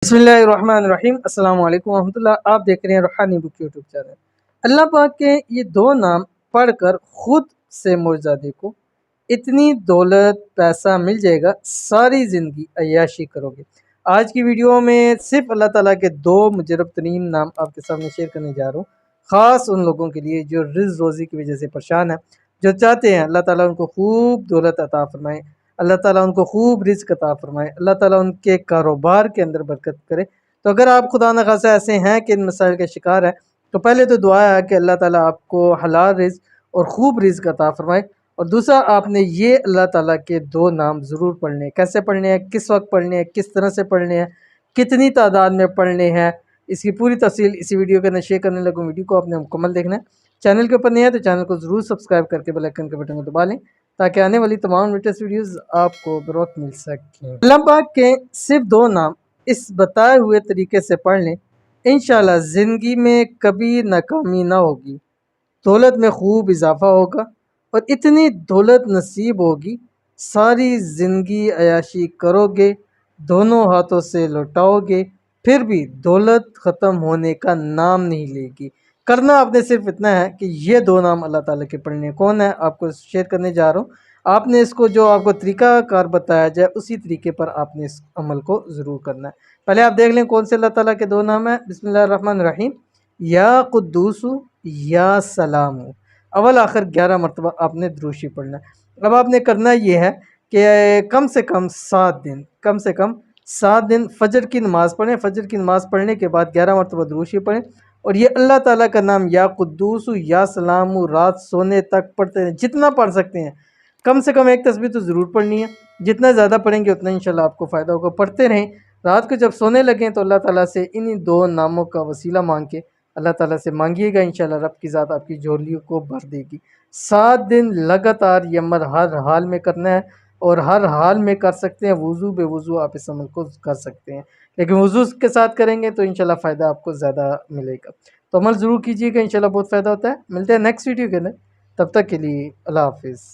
बिस्मिल्लाहिर्रहमानिर्रहीम। अस्सलाम वालेकुम रहमतुल्लाह। आप देख रहे हैं रूहानी बुक यूट्यूब चैनल। अल्लाह पाक के ये दो नाम पढ़कर खुद से मुर्जादे को इतनी दौलत पैसा मिल जाएगा, सारी ज़िंदगी अय्याशी करोगे। आज की वीडियो में सिर्फ अल्लाह ताला के दो मुजरब तरीन नाम आपके सामने शेयर करने जा रहा हूँ, ख़ास उन लोगों के लिए जो रिज़्क़ रोज़ी की वजह से परेशान है, जो चाहते हैं अल्लाह ताला उनको खूब दौलत अता फरमाए, अल्लाह ताला उनको खूब रिज़्क़ अता फरमाए, अल्लाह ताला उनके कारोबार के अंदर बरकत करे। तो अगर आप खुदा न खासा ऐसे हैं कि इन मसाइल के शिकार है, तो पहले तो दुआ है कि अल्लाह ताला आपको हलाल रिज़्क़ और खूब रिज़्क़ अता फरमाए। और दूसरा, आपने ये अल्लाह ताला के दो नाम ज़रूर पढ़ने हैं। कैसे पढ़ने हैं, किस वक्त पढ़ने हैं, किस तरह से पढ़ने हैं, कितनी तादाद में पढ़ने हैं, इसकी पूरी तफसील इसी वीडियो के अंदर शेयर करने लगूँ। वीडियो को आपने मुकम्मल देखना है। चैनल के ऊपर नहीं है तो चैनल को ज़रूर सब्सक्राइब करके बेल आइकन के बटन को दबा लें, ताकि आने वाली तमाम लेटेस्ट वीडियोस आपको बर वक्त मिल सकें। अल्लाह पाक के सिर्फ दो नाम इस बताए हुए तरीके से पढ़ लें, इंशाल्लाह ज़िंदगी में कभी नाकामी ना होगी, दौलत में खूब इजाफा होगा और इतनी दौलत नसीब होगी, सारी ज़िंदगी अयाशी करोगे, दोनों हाथों से लौटाओगे, फिर भी दौलत ख़त्म होने का नाम नहीं लेगी। करना आपने सिर्फ इतना है कि ये दो नाम अल्लाह ताला के पढ़ने। कौन है, आपको शेयर करने जा रहा हूँ। आपने इसको जो आपको तरीका कार बताया जाए उसी तरीके पर आपने इस अमल को ज़रूर करना है। पहले आप देख लें कौन से अल्लाह ताला के दो नाम हैं। बिस्मिल्लाहिर्रहमानिर्रहीम। या कुद्दूसु या सलामु। अव्वल आखिर 11 मरतबा आपने दुरूशी पढ़ना है। अब आपने करना ये है कि कम से कम 7 दिन फ़जर की नमाज़ पढ़ें। फ़जर की नमाज़ पढ़ने के बाद 11 मरतबा दुरूशी पढ़ें और ये अल्लाह ताला का नाम या कुद्दूसु या सलामु रात सोने तक पढ़ते रहें, जितना पढ़ सकते हैं। कम से कम एक तस्बीह तो ज़रूर पढ़नी है, जितना ज़्यादा पढ़ेंगे उतना इंशाल्लाह आपको फ़ायदा होगा। पढ़ते रहें, रात को जब सोने लगें तो अल्लाह ताला से इन्हीं दो नामों का वसीला मांग के अल्लाह ताला से मांगिएगा, इंशाल्लाह रब की ज़ात आपकी झोलियों को भर देगी। 7 दिन लगातार ये अमल हर हाल में करना है और हर हाल में कर सकते हैं। वुज़ू बेवुज़ू आप इस अमल को कर सकते हैं, लेकिन वुज़ू के साथ करेंगे तो इंशाल्लाह फ़ायदा आपको ज़्यादा मिलेगा। तो अमल ज़रूर कीजिएगा, इंशाल्लाह बहुत फ़ायदा होता है। मिलते हैं नेक्स्ट वीडियो के अंदर, तब तक के लिए अल्लाह हाफ़िज़।